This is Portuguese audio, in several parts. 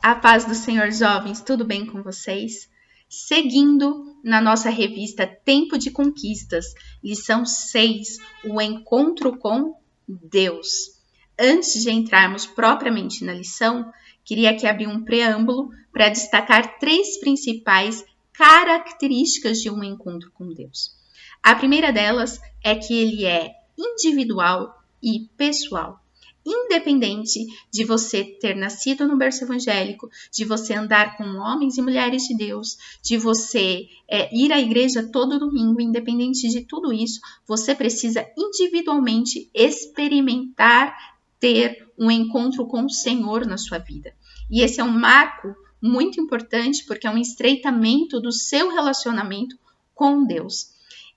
A paz do Senhor, jovens, tudo bem com vocês? Seguindo na nossa revista Tempo de Conquistas, lição 6, o encontro com Deus. Antes de entrarmos propriamente na lição, queria aqui abrir um preâmbulo para destacar 3 principais características de um encontro com Deus. A primeira delas é que ele é individual e pessoal. Independente de você ter nascido no berço evangélico, de você andar com homens e mulheres de Deus, de você ir à igreja todo domingo, independente de tudo isso, você precisa individualmente experimentar ter um encontro com o Senhor na sua vida. E esse é um marco muito importante, porque é um estreitamento do seu relacionamento com Deus.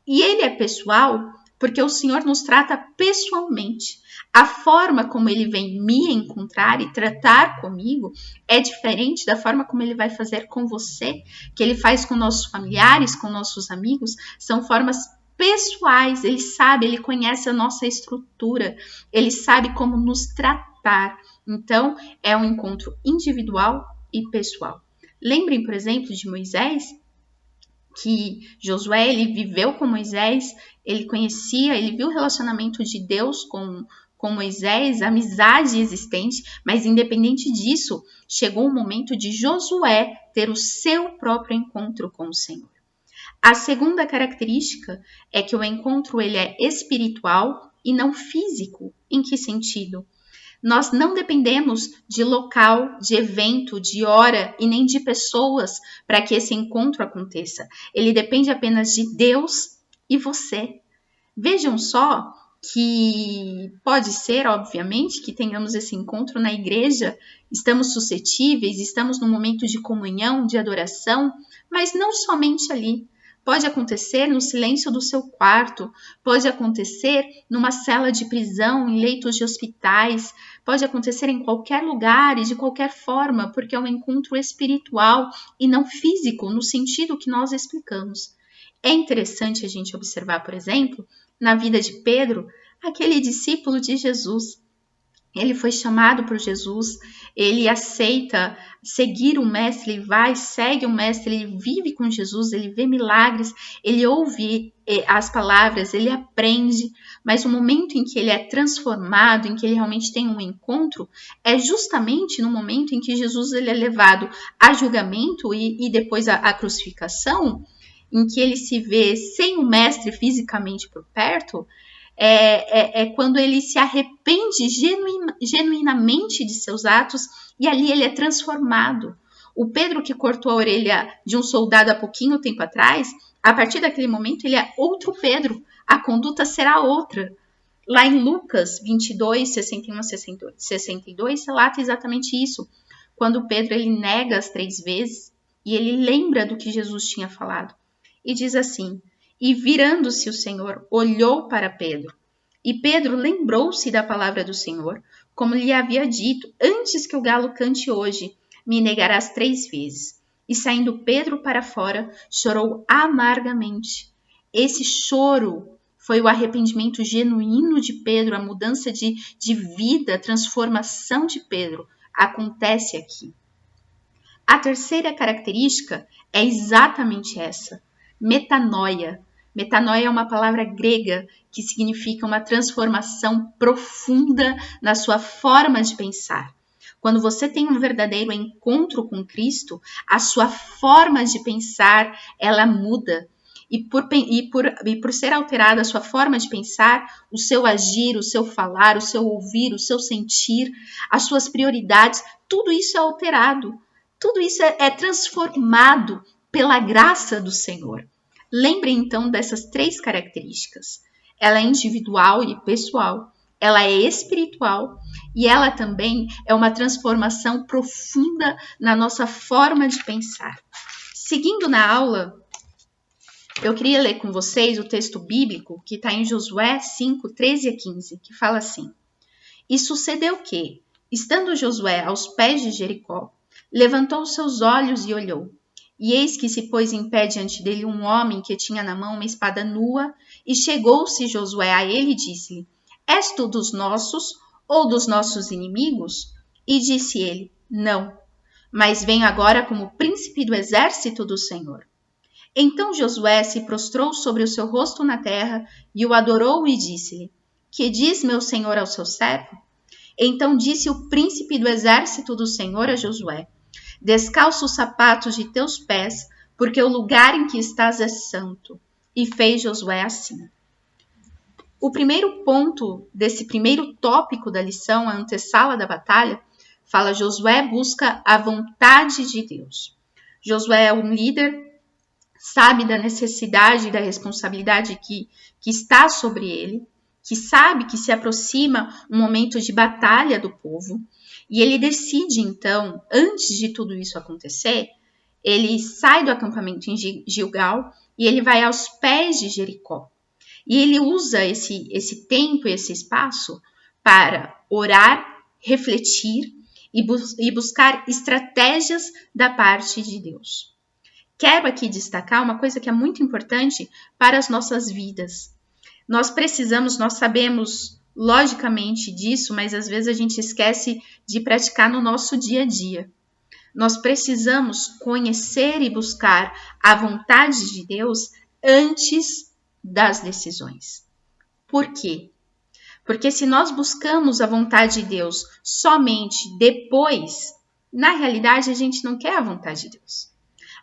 E ele é pessoal porque o Senhor nos trata pessoalmente. A forma como ele vem me encontrar e tratar comigo é diferente da forma como ele vai fazer com você, que ele faz com nossos familiares, com nossos amigos. São formas pessoais, ele sabe, ele conhece a nossa estrutura, ele sabe como nos tratar. Então, é um encontro individual e pessoal. Lembrem, por exemplo, de Moisés, que Josué, ele viveu com Moisés, ele conhecia, ele viu o relacionamento de Deus com Moisés, a amizade existente, mas independente disso, chegou o momento de Josué ter o seu próprio encontro com o Senhor. A segunda característica é que o encontro ele é espiritual e não físico. Em que sentido? Nós não dependemos de local, de evento, de hora e nem de pessoas para que esse encontro aconteça. Ele depende apenas de Deus e você. Vejam só que pode ser, obviamente, que tenhamos esse encontro na igreja, estamos suscetíveis, estamos num momento de comunhão, de adoração, mas não somente ali. Pode acontecer no silêncio do seu quarto, pode acontecer numa cela de prisão, em leitos de hospitais, pode acontecer em qualquer lugar e de qualquer forma, porque é um encontro espiritual e não físico, no sentido que nós explicamos. É interessante a gente observar, por exemplo, na vida de Pedro, aquele discípulo de Jesus. Ele foi chamado por Jesus, ele aceita seguir o mestre, ele vai, segue o mestre, ele vive com Jesus, ele vê milagres, ele ouve as palavras, ele aprende, mas o momento em que ele é transformado, em que ele realmente tem um encontro, é justamente no momento em que Jesus ele é levado a julgamento e depois a crucificação, em que ele se vê sem o mestre fisicamente por perto, é quando ele se arrepende genuinamente de seus atos e ali ele é transformado. O Pedro que cortou a orelha de um soldado há pouquinho tempo atrás, a partir daquele momento ele é outro Pedro, a conduta será outra. Lá em Lucas 22, 61 a 62, relata exatamente isso. Quando Pedro ele nega as 3 vezes e ele lembra do que Jesus tinha falado. E diz assim: e virando-se o Senhor, olhou para Pedro. E Pedro lembrou-se da palavra do Senhor, como lhe havia dito: antes que o galo cante hoje, me negarás 3 vezes. E saindo Pedro para fora, chorou amargamente. Esse choro foi o arrependimento genuíno de Pedro, a mudança de vida, a transformação de Pedro. Acontece aqui. A terceira característica é exatamente essa: metanoia. Metanoia é uma palavra grega que significa uma transformação profunda na sua forma de pensar. Quando você tem um verdadeiro encontro com Cristo, a sua forma de pensar, ela muda. E por ser alterada a sua forma de pensar, o seu agir, o seu falar, o seu ouvir, o seu sentir, as suas prioridades, tudo isso é alterado. Tudo isso é transformado pela graça do Senhor. Lembrem então dessas 3 características. Ela é individual e pessoal, ela é espiritual e ela também é uma transformação profunda na nossa forma de pensar. Seguindo na aula, eu queria ler com vocês o texto bíblico que está em Josué 5, 13 a 15, que fala assim: e sucedeu que, estando Josué aos pés de Jericó, levantou os seus olhos e olhou. E eis que se pôs em pé diante dele um homem que tinha na mão uma espada nua, e chegou-se Josué a ele e disse-lhe: és tu dos nossos ou dos nossos inimigos? E disse ele: não, mas venho agora como príncipe do exército do Senhor. Então Josué se prostrou sobre o seu rosto na terra e o adorou e disse-lhe: Que diz meu senhor ao seu servo? Então disse o príncipe do exército do Senhor a Josué: Descalça os sapatos de teus pés, porque o lugar em que estás é santo. E fez Josué assim. O primeiro ponto desse primeiro tópico da lição, a antessala da batalha, fala: Josué busca a vontade de Deus. Josué é um líder, sabe da necessidade e da responsabilidade que está sobre ele, que sabe que se aproxima um momento de batalha do povo, e ele decide, então, antes de tudo isso acontecer, ele sai do acampamento em Gilgal e ele vai aos pés de Jericó. E ele usa esse tempo e esse espaço para orar, refletir e buscar estratégias da parte de Deus. Quero aqui destacar uma coisa que é muito importante para as nossas vidas. Nós sabemos logicamente disso, mas às vezes a gente esquece de praticar no nosso dia a dia. Nós precisamos conhecer e buscar a vontade de Deus antes das decisões. Por quê? Porque se nós buscamos a vontade de Deus somente depois, na realidade a gente não quer a vontade de Deus.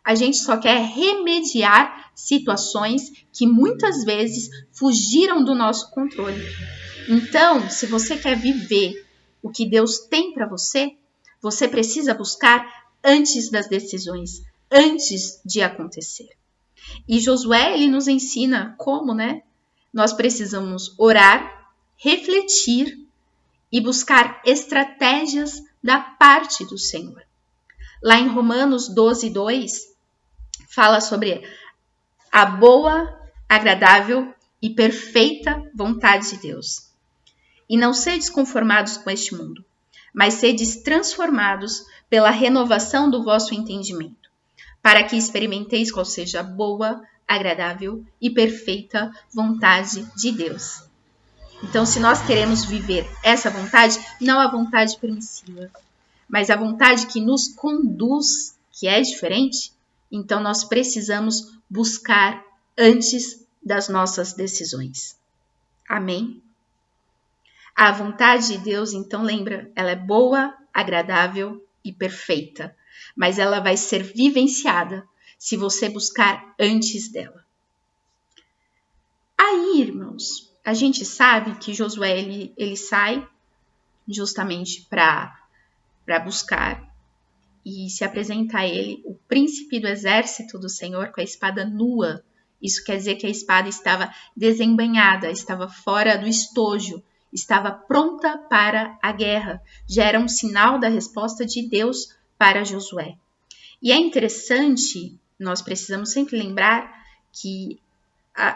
A gente só quer remediar situações que muitas vezes fugiram do nosso controle. Então, se você quer viver o que Deus tem para você, você precisa buscar antes das decisões, antes de acontecer. E Josué, ele nos ensina como, né? Nós precisamos orar, refletir e buscar estratégias da parte do Senhor. Lá em Romanos 12:2, fala sobre a boa, agradável e perfeita vontade de Deus. E não sedes conformados com este mundo, mas sedes transformados pela renovação do vosso entendimento, para que experimenteis qual seja a boa, agradável e perfeita vontade de Deus. Então, se nós queremos viver essa vontade, não a vontade permissiva, mas a vontade que nos conduz, que é diferente, então nós precisamos buscar antes das nossas decisões. Amém? A vontade de Deus, então, lembra, ela é boa, agradável e perfeita, mas ela vai ser vivenciada se você buscar antes dela. Aí, irmãos, a gente sabe que Josué ele sai justamente para buscar e se apresenta a ele o príncipe do exército do Senhor com a espada nua. Isso quer dizer que a espada estava desembainhada, estava fora do estojo, estava pronta para a guerra. Já era um sinal da resposta de Deus para Josué. E é interessante, nós precisamos sempre lembrar que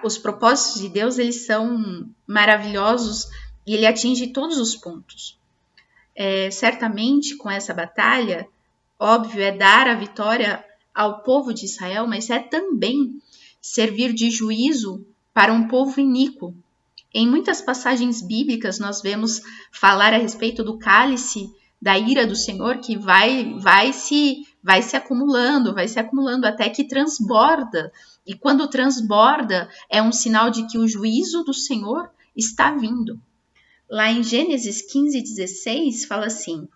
os propósitos de Deus, eles são maravilhosos e ele atinge todos os pontos. Certamente, com essa batalha, óbvio, é dar a vitória ao povo de Israel, mas é também servir de juízo para um povo iníquo. Em muitas passagens bíblicas, nós vemos falar a respeito do cálice da ira do Senhor, que vai se acumulando até que transborda. E quando transborda, é um sinal de que o juízo do Senhor está vindo. Lá em Gênesis 15:16, fala assim: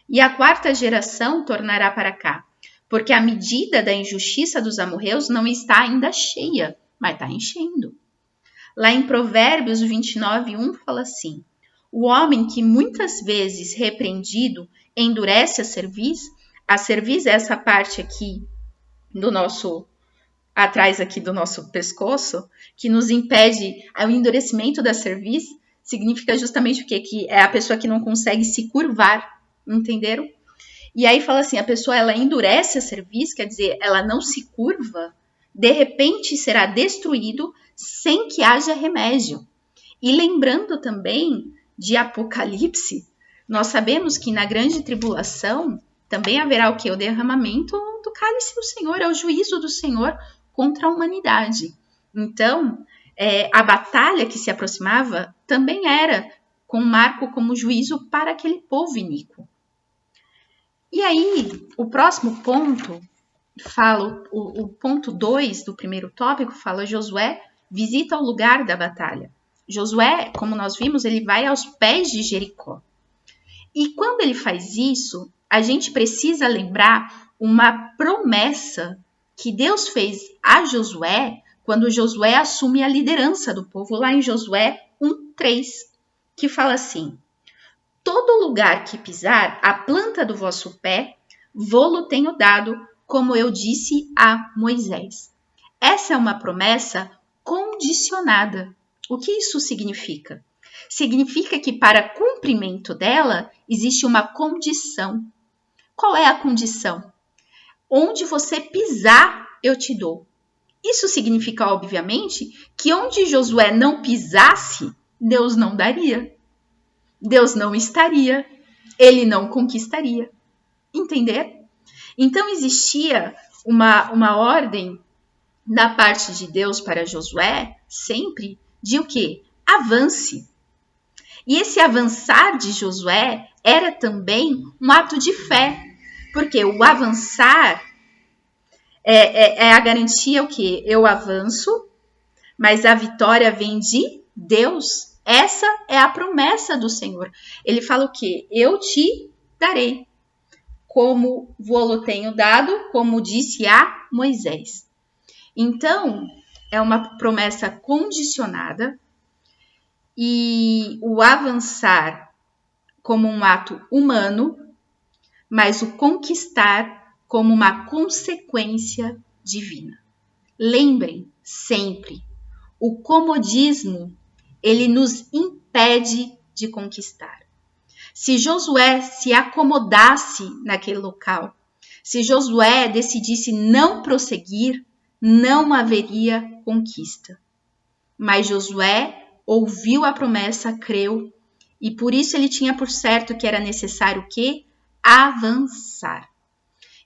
E a quarta geração tornará para cá, porque a medida da injustiça dos amorreus não está ainda cheia, mas está enchendo. Lá em Provérbios 29:1 fala assim: O homem que muitas vezes repreendido endurece a cerviz é essa parte aqui do nosso, atrás aqui do nosso pescoço, que nos impede o endurecimento da cerviz, significa justamente o quê? Que é a pessoa que não consegue se curvar, entenderam? E aí fala assim, a pessoa ela endurece a cerviz, quer dizer, ela não se curva, de repente será destruído sem que haja remédio. E lembrando também de Apocalipse, nós sabemos que na grande tribulação também haverá o quê? O derramamento do cálice do Senhor, é o juízo do Senhor contra a humanidade. Então, a batalha que se aproximava também era com marco como juízo para aquele povo iníquo. E aí, o próximo ponto fala, o ponto 2 do primeiro tópico fala: Josué visita o lugar da batalha. Josué, como nós vimos, ele vai aos pés de Jericó. E quando ele faz isso, a gente precisa lembrar uma promessa que Deus fez a Josué quando Josué assume a liderança do povo, lá em Josué 1:3, que fala assim: todo lugar que pisar a planta do vosso pé, vô-lo tenho dado, como eu disse a Moisés. Essa é uma promessa condicionada. O que isso significa? Significa que para cumprimento dela existe uma condição. Qual é a condição? Onde você pisar, eu te dou. Isso significa, obviamente, que onde Josué não pisasse, Deus não daria. Deus não estaria. Ele não conquistaria. Entender? Então existia uma ordem da parte de Deus para Josué, sempre, de o quê? Avance. E esse avançar de Josué era também um ato de fé, porque o avançar é a garantia o quê? Eu avanço, mas a vitória vem de Deus. Essa é a promessa do Senhor. Ele fala o quê? Eu te darei, como vô-lo tenho dado, como disse a Moisés. Então, é uma promessa condicionada, e o avançar como um ato humano, mas o conquistar como uma consequência divina. Lembrem sempre, o comodismo, ele nos impede de conquistar. Se Josué se acomodasse naquele local, se Josué decidisse não prosseguir, não haveria conquista. Mas Josué ouviu a promessa, creu, e por isso ele tinha por certo que era necessário o quê? Avançar.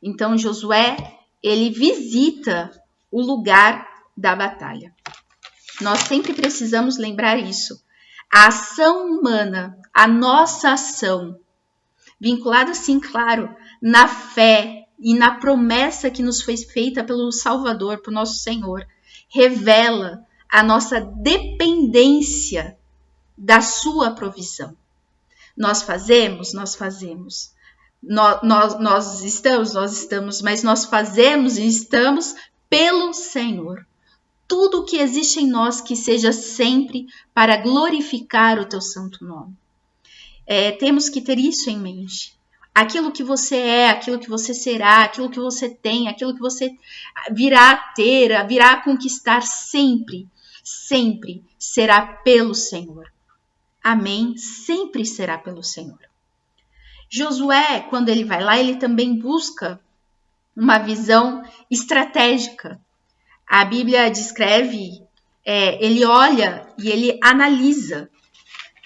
Então Josué, ele visita o lugar da batalha. Nós sempre precisamos lembrar isso. A ação humana, a nossa ação, vinculada, sim, claro, na fé e na promessa que nos foi feita pelo Salvador, por nosso Senhor, revela a nossa dependência da sua provisão. Nós fazemos. Nós estamos, mas nós fazemos e estamos pelo Senhor. Tudo que existe em nós que seja sempre para glorificar o teu santo nome. Temos que ter isso em mente. Aquilo que você é, aquilo que você será, aquilo que você tem, aquilo que você virá a ter, virá a conquistar sempre, sempre será pelo Senhor. Amém? Sempre será pelo Senhor. Josué, quando ele vai lá, ele também busca uma visão estratégica. A Bíblia descreve, ele olha e ele analisa.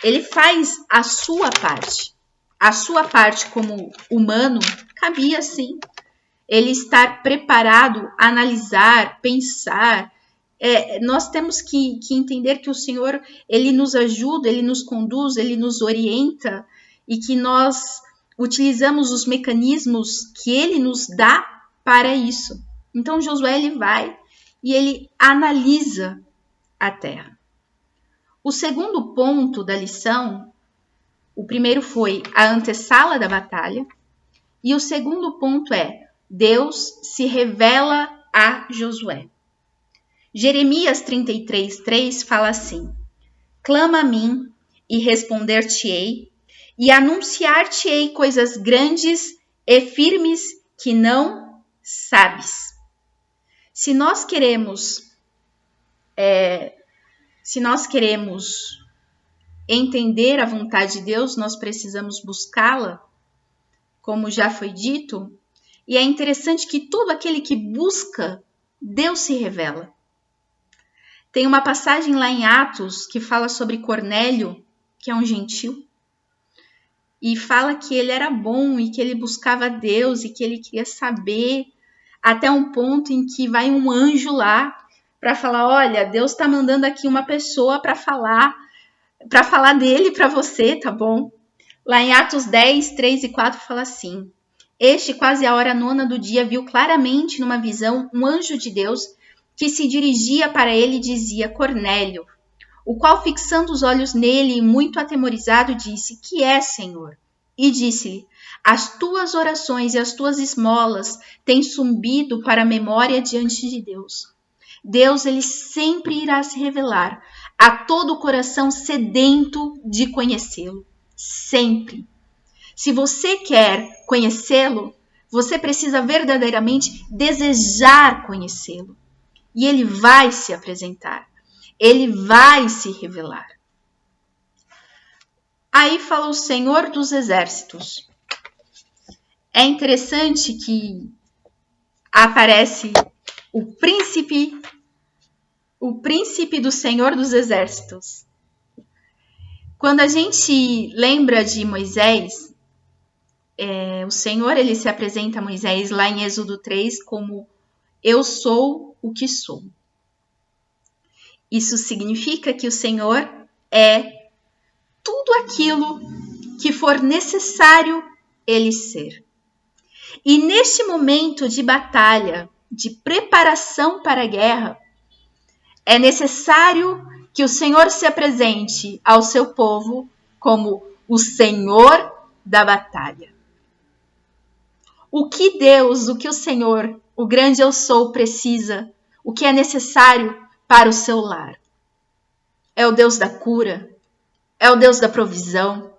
Ele faz a sua parte. A sua parte como humano cabia sim. Ele estar preparado, analisar, pensar. Nós temos que entender que o Senhor, ele nos ajuda, ele nos conduz, ele nos orienta e que nós utilizamos os mecanismos que ele nos dá para isso. Então Josué, ele vai e ele analisa a terra. O segundo ponto da lição, o primeiro foi a antessala da batalha, e o segundo ponto é: Deus se revela a Josué. Jeremias 33:3 fala assim: clama a mim e responder-te-ei, e anunciar-te-ei coisas grandes e firmes que não sabes. Se nós queremos entender a vontade de Deus, nós precisamos buscá-la, como já foi dito, e é interessante que todo aquele que busca, Deus se revela. Tem uma passagem lá em Atos que fala sobre Cornélio, que é um gentil, e fala que ele era bom e que ele buscava Deus e que ele queria saber, até um ponto em que vai um anjo lá para falar: olha, Deus está mandando aqui uma pessoa para falar dele para você, tá bom? Lá em Atos 10, 3 e 4 fala assim: Este, quase à hora nona do dia, viu claramente numa visão um anjo de Deus que se dirigia para ele e dizia: Cornélio. O qual, fixando os olhos nele e muito atemorizado, disse: Que é, Senhor? E disse-lhe: As tuas orações e as tuas esmolas têm subido para a memória diante de Deus. Deus, ele sempre irá se revelar a todo o coração sedento de conhecê-lo. Sempre. Se você quer conhecê-lo, você precisa verdadeiramente desejar conhecê-lo. E ele vai se apresentar. Ele vai se revelar. Aí fala o Senhor dos Exércitos. É interessante que aparece o príncipe do Senhor dos Exércitos. Quando a gente lembra de Moisés, o Senhor ele se apresenta a Moisés lá em Êxodo 3 como eu sou o que sou. Isso significa que o Senhor é tudo aquilo que for necessário ele ser. E neste momento de batalha, de preparação para a guerra, é necessário que o Senhor se apresente ao seu povo como o Senhor da batalha. O que Deus, o que o Senhor, o grande eu sou, precisa, o que é necessário para o seu lar? É o Deus da cura, é o Deus da provisão.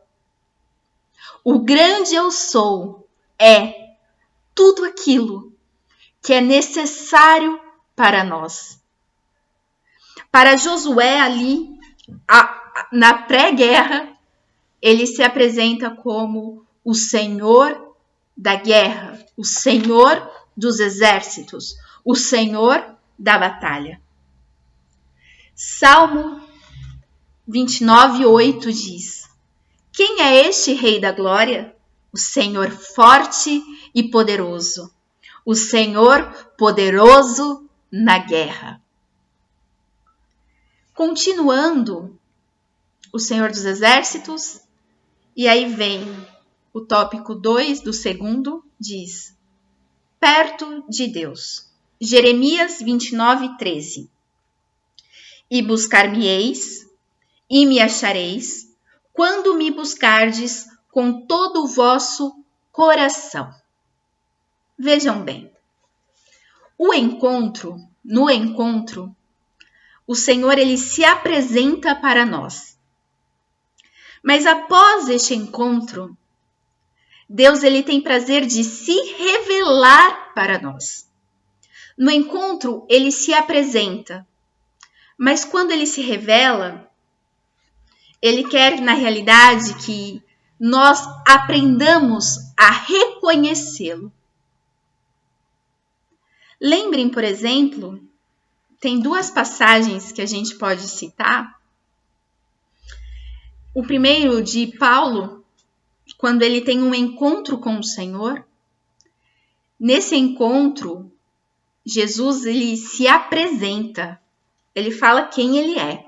O grande eu sou é tudo aquilo que é necessário para nós. Para Josué ali, na pré-guerra, ele se apresenta como o Senhor da guerra, o Senhor dos exércitos, o Senhor da batalha. Salmo 29:8 diz: Quem é este Rei da Glória? O Senhor forte e poderoso, o Senhor poderoso na guerra. Continuando, o Senhor dos Exércitos, e aí vem o tópico 2 do segundo, diz: perto de Deus. Jeremias 29:13. E buscar-me-eis, e me achareis, quando me buscardes com todo o vosso coração. Vejam bem, no encontro, o Senhor ele se apresenta para nós. Mas após este encontro, Deus ele tem prazer de se revelar para nós. No encontro, ele se apresenta, mas quando ele se revela, ele quer, na realidade, que nós aprendamos a reconhecê-lo. Lembrem, por exemplo, tem duas passagens que a gente pode citar. O primeiro de Paulo, quando ele tem um encontro com o Senhor. Nesse encontro, Jesus ele se apresenta, ele fala quem ele é.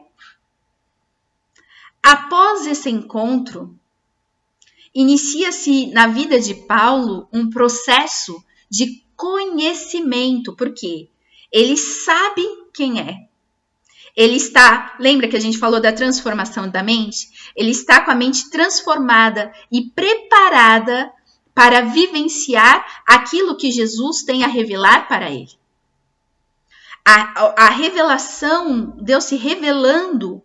Após esse encontro, inicia-se na vida de Paulo um processo de conhecimento, porque ele sabe quem é. Ele está, lembra que a gente falou da transformação da mente? Ele está com a mente transformada e preparada para vivenciar aquilo que Jesus tem a revelar para ele. A revelação, Deus se revelando,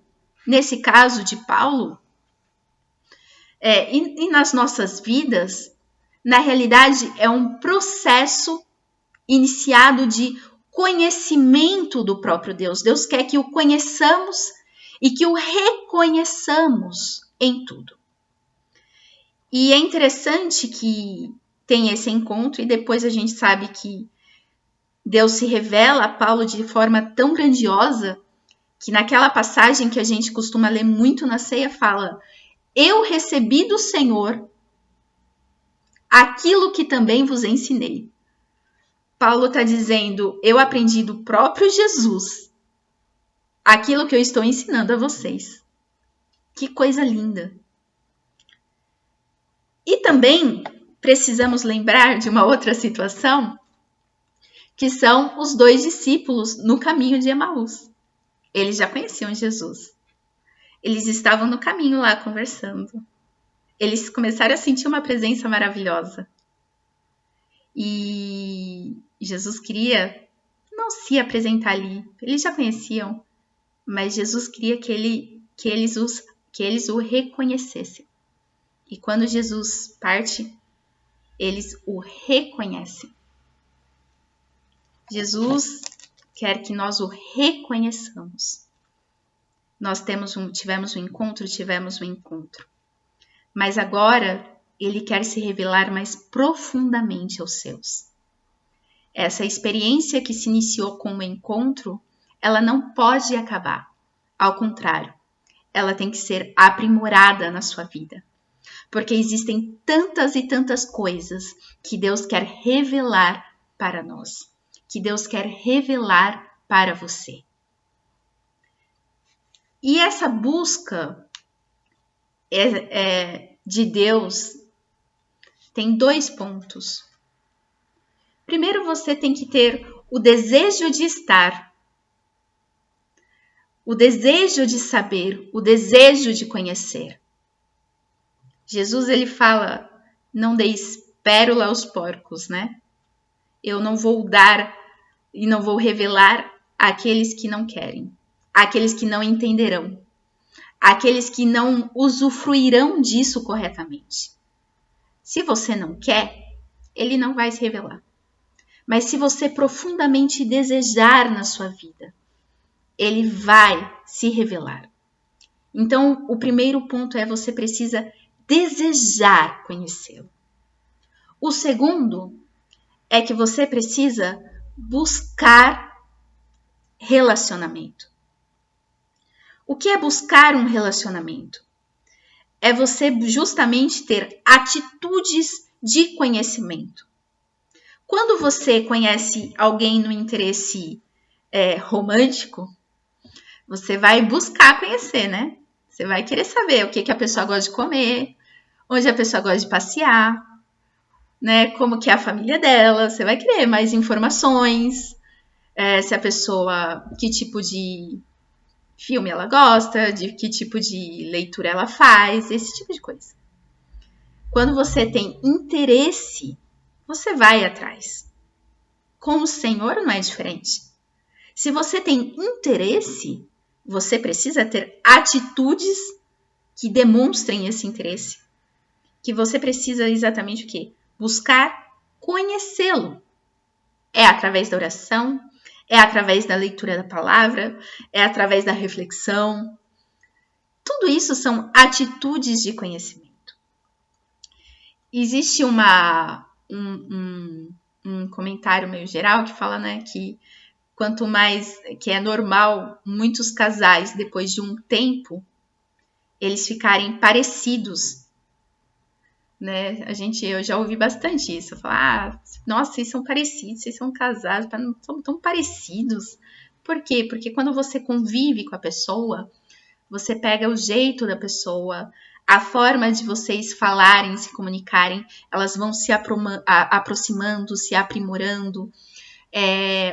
nesse caso de Paulo, e nas nossas vidas, na realidade é um processo iniciado de conhecimento do próprio Deus. Deus quer que o conheçamos e que o reconheçamos em tudo. E é interessante que tem esse encontro e depois a gente sabe que Deus se revela a Paulo de forma tão grandiosa que naquela passagem que a gente costuma ler muito na ceia fala: eu recebi do Senhor aquilo que também vos ensinei. Paulo está dizendo, eu aprendi do próprio Jesus aquilo que eu estou ensinando a vocês. Que coisa linda! E também precisamos lembrar de uma outra situação, que são os 2 discípulos no caminho de Emaús. Eles já conheciam Jesus. Eles estavam no caminho lá conversando. Eles começaram a sentir uma presença maravilhosa. E Jesus queria não se apresentar ali. Eles já conheciam, mas Jesus queria que eles o reconhecessem. E quando Jesus parte, eles o reconhecem. Jesus quer que nós o reconheçamos. Nós tivemos um encontro. Mas agora, ele quer se revelar mais profundamente aos seus. Essa experiência que se iniciou com o encontro, ela não pode acabar. Ao contrário, ela tem que ser aprimorada na sua vida. Porque existem tantas e tantas coisas que Deus quer revelar para nós. Que Deus quer revelar para você. E essa busca de Deus tem 2 pontos. Primeiro, você tem que ter o desejo de estar, o desejo de saber, o desejo de conhecer. Jesus, ele fala, não deis pérola aos porcos, né? Eu não vou dar e não vou revelar àqueles que não querem, àqueles que não entenderão, àqueles que não usufruirão disso corretamente. Se você não quer, ele não vai se revelar. Mas se você profundamente desejar na sua vida, ele vai se revelar. Então, o primeiro ponto é você precisa desejar conhecê-lo. O segundo é que você precisa buscar relacionamento. O que é buscar um relacionamento? É você justamente ter atitudes de conhecimento. Quando você conhece alguém no interesse romântico, você vai buscar conhecer, né? Você vai querer saber o que a pessoa gosta de comer, onde a pessoa gosta de passear, né? Como que é a família dela. Você vai querer mais informações, se a pessoa, que tipo de filme ela gosta, de que tipo de leitura ela faz, esse tipo de coisa. Quando você tem interesse, você vai atrás. Com o Senhor não é diferente. Se você tem interesse, você precisa ter atitudes que demonstrem esse interesse. Que você precisa exatamente o quê? Buscar conhecê-lo. É através da oração, é através da leitura da palavra, é através da reflexão. Tudo isso são atitudes de conhecimento. Existe um comentário meio geral que fala, né, que quanto mais, que é normal, muitos casais, depois de um tempo, eles ficarem parecidos, né? Eu já ouvi bastante isso. Eu falo, nossa, vocês são parecidos, vocês são casados, não são tão parecidos. Por quê? Porque quando você convive com a pessoa, você pega o jeito da pessoa, a forma de vocês falarem, se comunicarem, elas vão se aproximando, se aprimorando,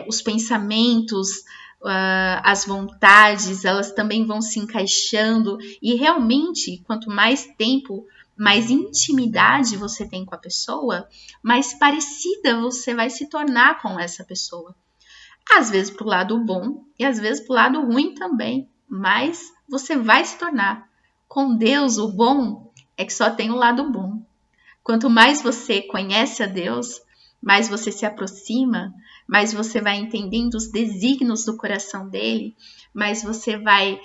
os pensamentos, as vontades, elas também vão se encaixando e realmente, quanto mais tempo, mais intimidade você tem com a pessoa, mais parecida você vai se tornar com essa pessoa. Às vezes pro lado bom e às vezes pro lado ruim também, mas você vai se tornar. Com Deus, o bom é que só tem o lado bom. Quanto mais você conhece a Deus, mais você se aproxima, mais você vai entendendo os desígnios do coração dele, mais você vai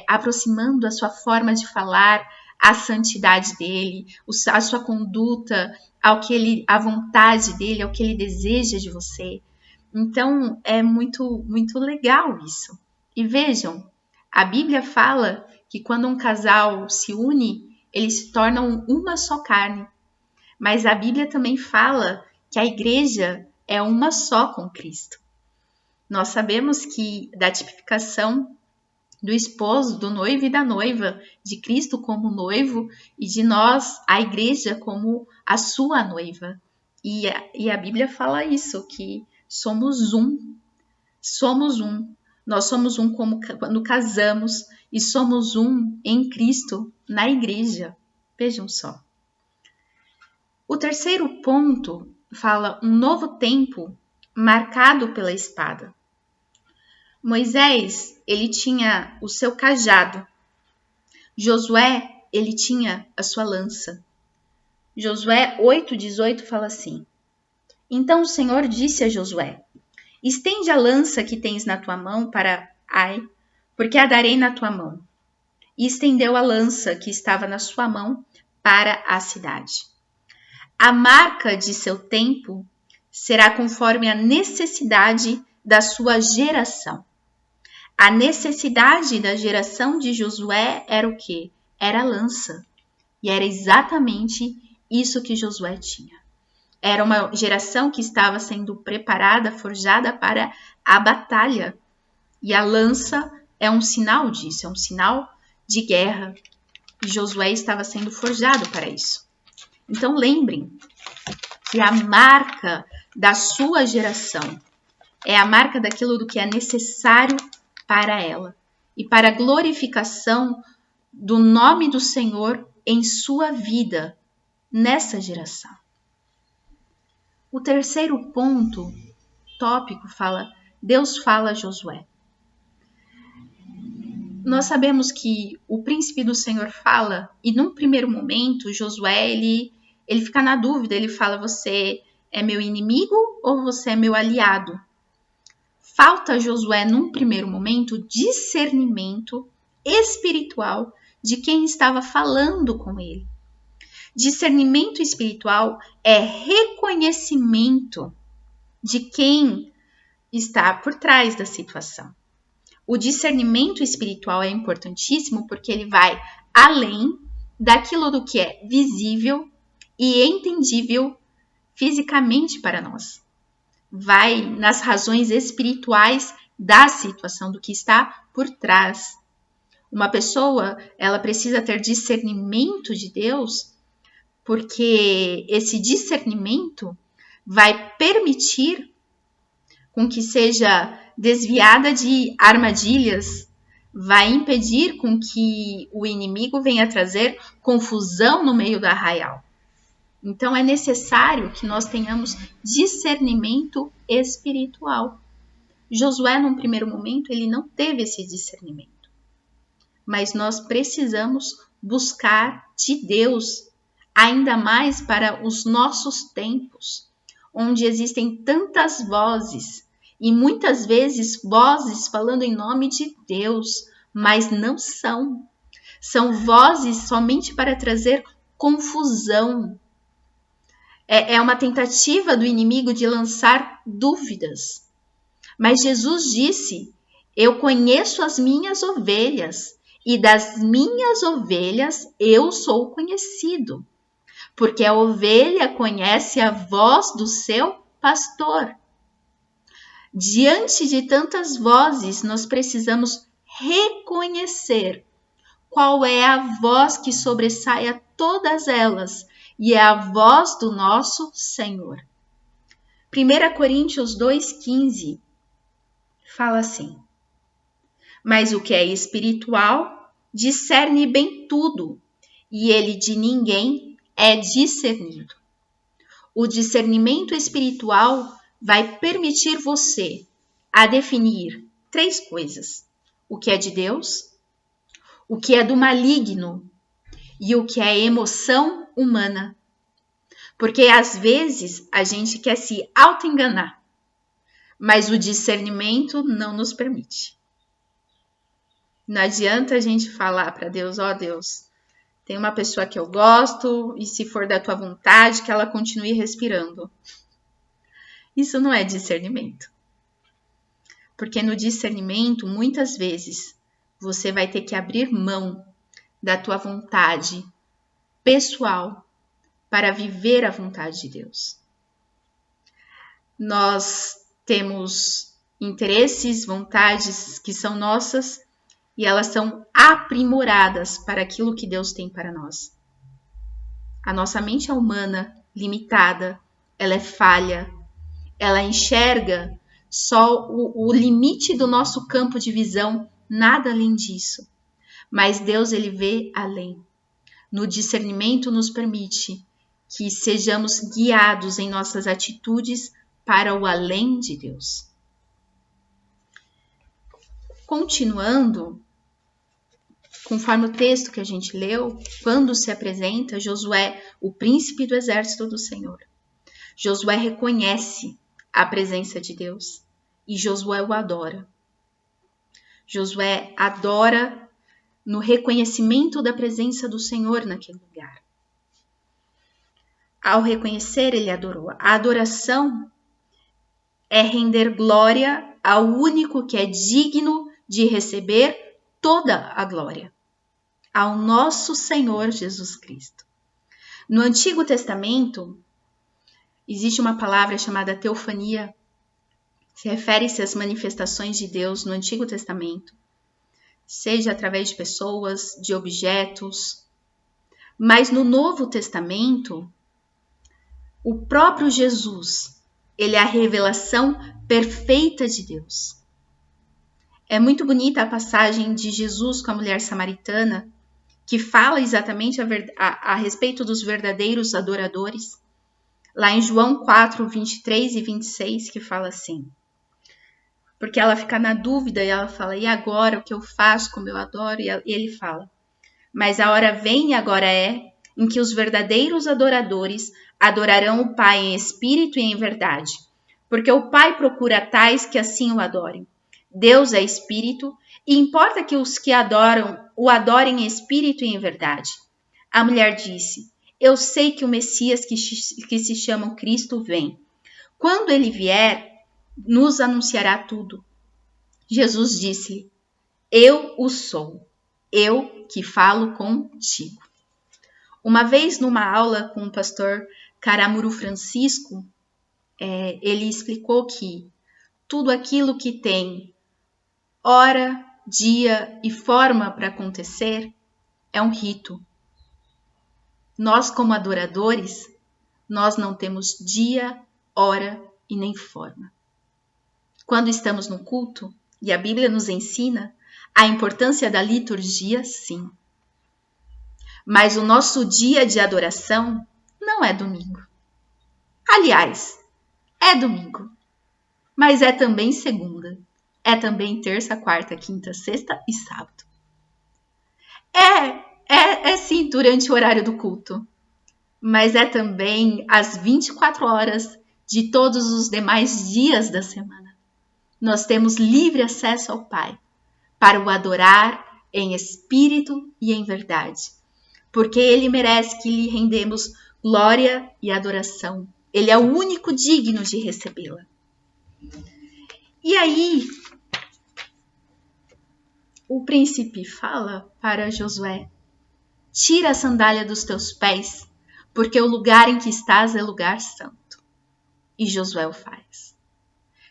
aproximando a sua forma de falar, a santidade dele, a sua conduta, a vontade dele, ao que ele deseja de você. Então, é muito, muito legal isso. E vejam, a Bíblia fala que quando um casal se une, eles se tornam uma só carne. Mas a Bíblia também fala que a igreja é uma só com Cristo. Nós sabemos que da tipificação do esposo, do noivo e da noiva, de Cristo como noivo e de nós, a igreja, como a sua noiva. E a Bíblia fala isso, que somos um. Somos um. Nós somos um como quando casamos e somos um em Cristo, na igreja. Vejam só. O terceiro ponto fala um novo tempo marcado pela espada. Moisés, ele tinha o seu cajado. Josué, ele tinha a sua lança. Josué 8:18 fala assim: Então o Senhor disse a Josué: Estende a lança que tens na tua mão para Ai, porque a darei na tua mão. E estendeu a lança que estava na sua mão para a cidade. A marca de seu tempo será conforme a necessidade da sua geração. A necessidade da geração de Josué era o quê? Era a lança. E era exatamente isso que Josué tinha. Era uma geração que estava sendo preparada, forjada para a batalha. E a lança é um sinal disso, é um sinal de guerra. E Josué estava sendo forjado para isso. Então lembrem que a marca da sua geração é a marca daquilo do que é necessário para ela e para a glorificação do nome do Senhor em sua vida nessa geração. O terceiro ponto, tópico, fala: Deus fala a Josué. Nós sabemos que o príncipe do Senhor fala e num primeiro momento Josué ele fica na dúvida, ele fala: você é meu inimigo ou você é meu aliado? Falta a Josué num primeiro momento discernimento espiritual de quem estava falando com ele. Discernimento espiritual é reconhecimento de quem está por trás da situação. O discernimento espiritual é importantíssimo porque ele vai além daquilo do que é visível e entendível fisicamente para nós. Vai nas razões espirituais da situação, do que está por trás. Uma pessoa, ela precisa ter discernimento de Deus, porque esse discernimento vai permitir com que seja desviada de armadilhas, vai impedir com que o inimigo venha trazer confusão no meio do arraial. Então é necessário que nós tenhamos discernimento espiritual. Josué, num primeiro momento, ele não teve esse discernimento. Mas nós precisamos buscar de Deus, ainda mais para os nossos tempos, onde existem tantas vozes, e muitas vezes vozes falando em nome de Deus, mas não são. São vozes somente para trazer confusão. É uma tentativa do inimigo de lançar dúvidas. Mas Jesus disse: eu conheço as minhas ovelhas, e das minhas ovelhas eu sou conhecido, porque a ovelha conhece a voz do seu pastor. Diante de tantas vozes, nós precisamos reconhecer qual é a voz que sobressai a todas elas, e é a voz do nosso Senhor. 1 Coríntios 2,15 fala assim: mas o que é espiritual discerne bem tudo, e ele de ninguém é discernido. O discernimento espiritual vai permitir você a definir 3 coisas: o que é de Deus, o que é do maligno e o que é emoção humana. Porque às vezes a gente quer se auto-enganar, mas o discernimento não nos permite. Não adianta a gente falar para Deus: ó Deus, tem uma pessoa que eu gosto e se for da tua vontade que ela continue respirando. Isso não é discernimento. Porque no discernimento, muitas vezes, você vai ter que abrir mão da tua vontade pessoal para viver a vontade de Deus. Nós temos interesses, vontades que são nossas, e elas são aprimoradas para aquilo que Deus tem para nós. A nossa mente é humana, limitada, ela é falha, ela enxerga só o limite do nosso campo de visão, nada além disso. Mas Deus, ele vê além. No discernimento nos permite que sejamos guiados em nossas atitudes para o além de Deus. Continuando, conforme o texto que a gente leu, quando se apresenta Josué, o príncipe do exército do Senhor, Josué reconhece a presença de Deus e Josué o adora. Josué adora no reconhecimento da presença do Senhor naquele lugar. Ao reconhecer, ele adorou. A adoração é render glória ao único que é digno de receber toda a glória, ao nosso Senhor Jesus Cristo. No Antigo Testamento, existe uma palavra chamada teofania, que refere-se às manifestações de Deus no Antigo Testamento, seja através de pessoas, de objetos. Mas no Novo Testamento, o próprio Jesus, ele é a revelação perfeita de Deus. É muito bonita a passagem de Jesus com a mulher samaritana, que fala exatamente a respeito dos verdadeiros adoradores. Lá em João 4, 23 e 26, que fala assim. Porque ela fica na dúvida e ela fala, e agora o que eu faço, como eu adoro? E ele fala, mas a hora vem e agora é, em que os verdadeiros adoradores adorarão o Pai em espírito e em verdade. Porque o Pai procura tais que assim o adorem. Deus é espírito e importa que os que adoram o adorem em espírito e em verdade. A mulher disse, eu sei que o Messias que se chama Cristo vem. Quando ele vier, nos anunciará tudo. Jesus disse-lhe, eu o sou, eu que falo contigo. Uma vez numa aula com o pastor Caramuru Francisco, ele explicou que tudo aquilo que tem hora, dia e forma para acontecer é um rito. Nós, como adoradores, nós não temos dia, hora e nem forma. Quando estamos no culto, e a Bíblia nos ensina a importância da liturgia, sim. Mas o nosso dia de adoração não é domingo. Aliás, é domingo, mas é também segunda. É também terça, quarta, quinta, sexta e sábado. É sim durante o horário do culto, mas é também às 24 horas de todos os demais dias da semana. Nós temos livre acesso ao Pai para o adorar em espírito e em verdade, porque Ele merece que lhe rendemos glória e adoração. Ele é o único digno de recebê-la. E aí, o príncipe fala para Josué, tira a sandália dos teus pés, porque o lugar em que estás é lugar santo. E Josué o faz.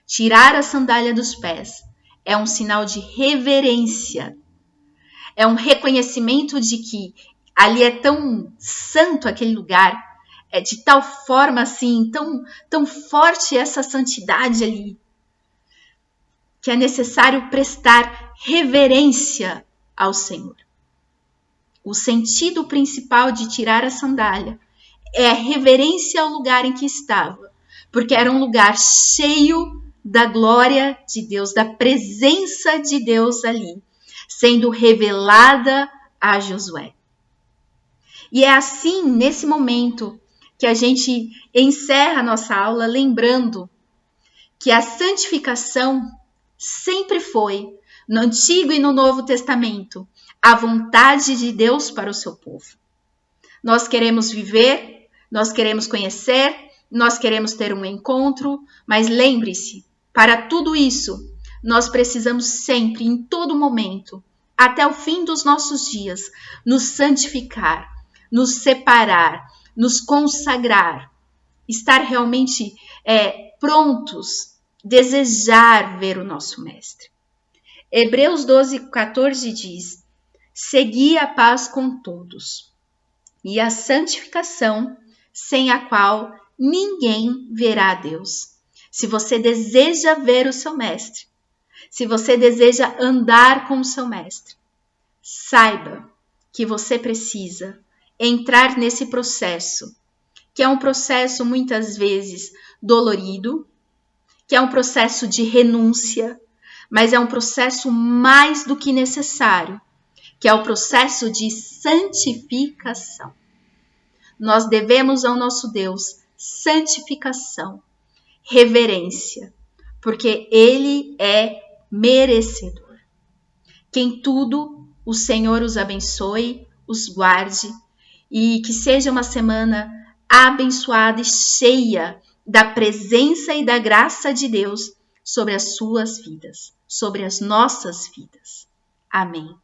Tirar a sandália dos pés é um sinal de reverência. É um reconhecimento de que ali é tão santo aquele lugar, é de tal forma assim, tão forte essa santidade ali, que é necessário prestar reverência ao Senhor. O sentido principal de tirar a sandália é a reverência ao lugar em que estava, porque era um lugar cheio da glória de Deus, da presença de Deus ali, sendo revelada a Josué. E é assim, nesse momento, que a gente encerra a nossa aula lembrando que a santificação sempre foi, no Antigo e no Novo Testamento, a vontade de Deus para o seu povo. Nós queremos viver, nós queremos conhecer, nós queremos ter um encontro, mas lembre-se, para tudo isso, nós precisamos sempre, em todo momento, até o fim dos nossos dias, nos santificar, nos separar, nos consagrar, estar realmente prontos, desejar ver o nosso Mestre. Hebreus 12:14 diz: segui a paz com todos e a santificação, sem a qual ninguém verá a Deus. Se você deseja ver o seu mestre, se você deseja andar com o seu mestre, saiba que você precisa entrar nesse processo, que é um processo muitas vezes dolorido, que é um processo de renúncia, mas é um processo mais do que necessário, que é o processo de santificação. Nós devemos ao nosso Deus santificação, reverência, porque Ele é merecedor. Que em tudo o Senhor os abençoe, os guarde e que seja uma semana abençoada e cheia da presença e da graça de Deus sobre as suas vidas, sobre as nossas vidas. Amém.